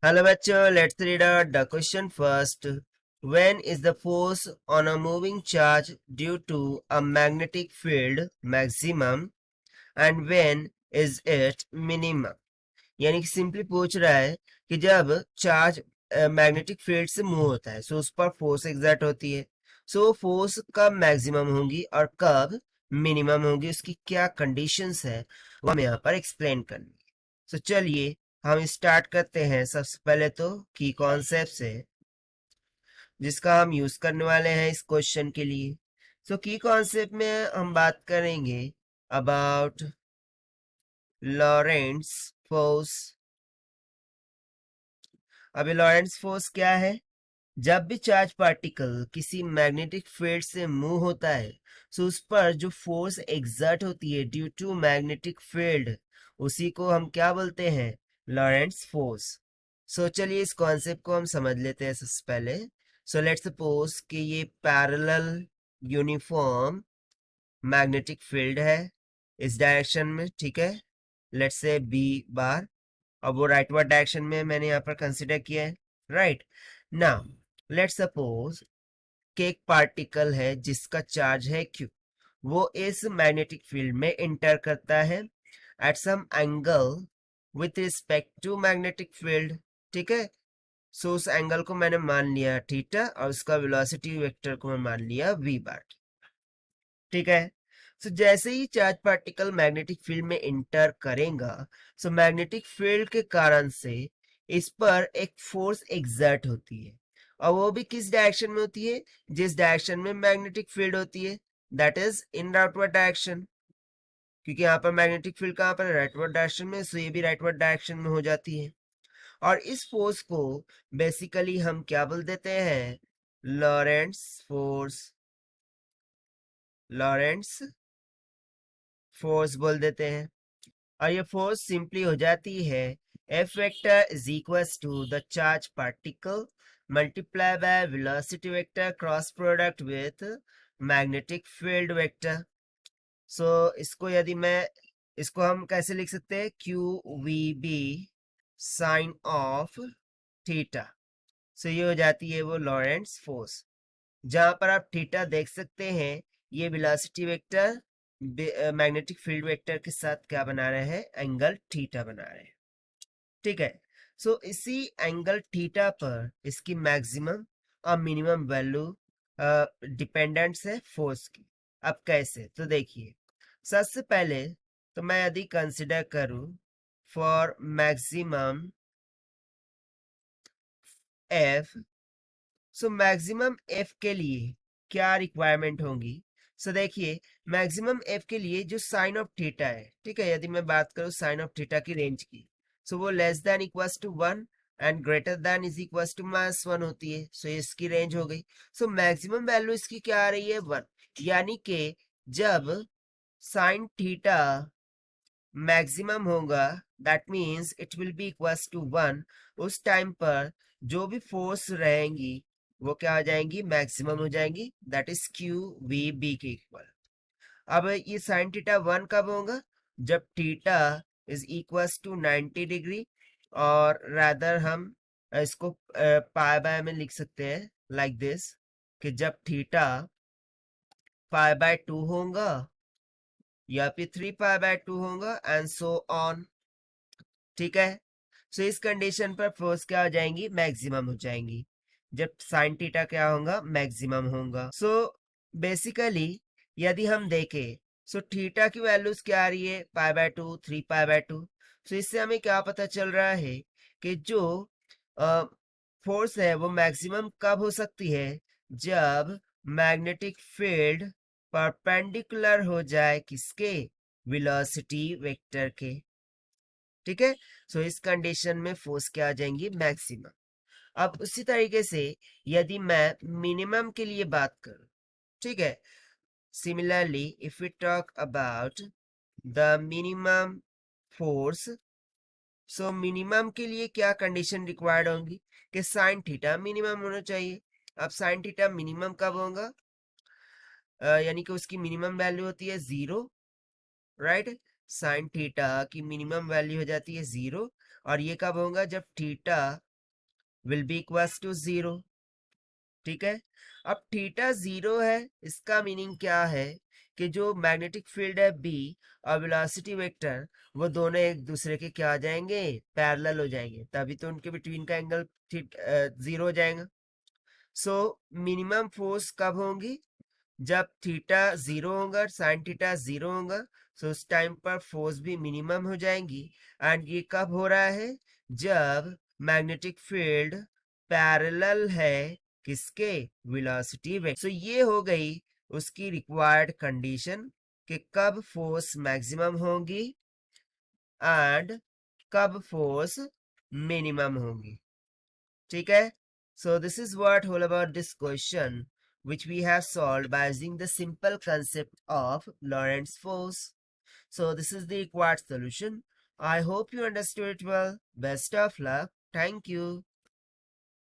Hello bachcho, let's read out the question first. When is the force on a moving charge due to a magnetic field maximum and when is it minimum? यानी कि simply पूछ रहा है कि जब charge magnetic field से move होता है सो उस पर फोर्स एग्जर्ट होती है सो फोर्स कब मैक्सिमम होगी और कब मिनिमम होगी, उसकी क्या कंडीशंस है वो हमें यहाँ पर एक्सप्लेन करनी है। सो चलिए हम स्टार्ट करते हैं। सबसे पहले तो की कॉन्सेप्ट से जिसका हम यूज करने वाले हैं इस क्वेश्चन के लिए। सो की कॉन्सेप्ट में हम बात करेंगे अबाउट लॉरेंट्स फोर्स। अभी लॉरेंट्स फोर्स क्या है? जब भी चार्ज पार्टिकल किसी मैग्नेटिक फील्ड से मूव होता है तो उस पर जो फोर्स एग्जर्ट होती है ड्यू टू मैग्नेटिक फील्ड उसी को हम क्या बोलते हैं? Lorentz force. सो चलिए इस कॉन्सेप्ट को हम समझ लेते हैं सबसे पहले। सो लेट्स सपोज कि ये पैरेलल यूनिफॉर्म मैग्नेटिक फील्ड है इस डायरेक्शन में, ठीक है। लेट्स से बी बार, और वो राइटवर्ड डायरेक्शन में मैंने यहाँ पर कंसिडर किया है, राइट। नाउ लेट्स सपोज कि एक पार्टिकल है जिसका चार्ज है क्यू, वो इस मैग्नेटिक फील्ड में इंटर करता है at some angle with respect to magnetic field, ठीक है। सो उस एंगल को मैंने मान लिया थीटा और उसका वेलोसिटी वेक्टर को मैं मान लिया वी बार, ठीक है। सो जैसे ही चार्ज पार्टिकल मैग्नेटिक फील्ड में इंटर करेगा सो मैग्नेटिक फील्ड के कारण से इस पर एक फोर्स एग्जर्ट होती है, और वो भी किस डायरेक्शन में होती है? जिस डायरेक्शन में मैग्नेटिक फील्ड होती है, that is in rightward direction. क्योंकि यहाँ पर मैग्नेटिक फील्ड कहाँ पर? राइटवर्ड डायरेक्शन में, सो ये भी राइटवर्ड डायरेक्शन में हो जाती है। और इस फोर्स को बेसिकली हम क्या बोल देते हैं? Lorentz force. लॉरेंट्स फोर्स बोल देते हैं। और ये फोर्स सिंपली हो जाती है F vector is equals to the charge particle multiply by velocity vector cross product with magnetic field vector. So इसको हम कैसे लिख सकते हैं? Q v B sine of theta. So ये हो जाती है वो लॉरेंट्स फोर्स। जहां पर आप थीटा देख सकते हैं, ये velocity vector magnetic field vector के साथ क्या बना रहे हैं? एंगल थीटा बना रहे हैं, ठीक है। सो इसी एंगल थीटा पर इसकी मैक्सिमम और मिनिमम वैल्यू डिपेंडेंट्स है फोर्स की। अब कैसे? तो देखिए, सबसे पहले तो मैं यदि कंसिडर करूं for maximum F, so maximum F के लिए क्या रिक्वायरमेंट होगी? सो देखिए, मैक्सिमम एफ के लिए जो साइन ऑफ थीटा है, ठीक है, यदि मैं बात करूं साइन ऑफ थीटा की रेंज की, सो वो less than equals to 1 and greater than is equals to -1 होती है। सो इसकी रेंज हो गई। सो मैक्सिमम वैल्यू इसकी क्या आ रही है? 1। यानी कि जब साइन थीटा मैक्सिमम होगा that means it will be equals to 1। उस टाइम पर जो भी फोर्स रहेंगी वो क्या हो जाएंगी? मैक्सिमम हो जाएंगी, that is q v b के इक्वल। अब ये साइन थीटा 1 कब होगा? जब थीटा इज इक्वल्स टू 90 डिग्री, और रादर हम इसको पाई बाय में लिख सकते हैं लाइक दिस, कि जब थीटा पाई बाय 2 होगा या फिर 3 पाई बाय 2 होगा एंड सो ऑन, ठीक है। सो इस कंडीशन पर फोर्स क्या हो जाएंगी? मैक्सिमम हो जाएंगी, जब साइन थीटा क्या होगा? मैक्सिमम होगा। सो बेसिकली यदि हम देखें, सो थीटा की वैल्यूज क्या आ रही है? Pi by 2, 3 pi by 2। सो इससे हमें क्या पता चल रहा है कि जो फोर्स है वो मैक्सिमम कब हो सकती है? जब मैग्नेटिक फील्ड परपेंडिकुलर हो जाए किसके? वेलोसिटी वेक्टर के, ठीक है। सो इस कंडीशन में फोर्स क्या आ जाएंगी? मैक्सिमम। अब उसी तरीके से यदि मैं मिनिमम के लिए बात करूं, ठीक है, similarly if we talk about the minimum force, so minimum के लिए क्या कंडीशन रिक्वायर्ड होंगी? कि साइन थीटा मिनिमम होना चाहिए। अब साइन थीटा मिनिमम कब होगा? यानी कि उसकी मिनिमम वैल्यू होती है 0, राइट। साइन थीटा की मिनिमम वैल्यू हो जाती है 0, और ये कब होगा? जब थीटा विल बी इक्वल्स टू 0। ठीक है, अब थीटा 0 है, इसका मीनिंग क्या है कि जो मैग्नेटिक फील्ड है बी और वेलोसिटी वेक्टर वो दोनों एक दूसरे के क्या आ जाएंगे, पैरेलल हो जाएंगे, तभी तो उनके बिटवीन का एंगल 0 हो जाएगा। सो मिनिमम फोर्स कब होंगी, जब थीटा 0 होगा, साइन थीटा 0 होगा, सो उस टाइम पर फोर्स भी मिनिमम हो जाएंगी। एंड ये कब हो रहा है, जब मैग्नेटिक फील्ड पैरेलल है किसके, वेलोसिटी वेक्टर। सो ये हो गई उसकी रिक्वायर्ड कंडीशन कि कब फोर्स मैक्सिमम होगी एंड कब फोर्स मिनिमम होगी। ठीक है, so this is what all about this question which we have solved by using the simple concept of Lorentz force. So this is the required solution. I hope you understood it well. Best of luck. Thank you.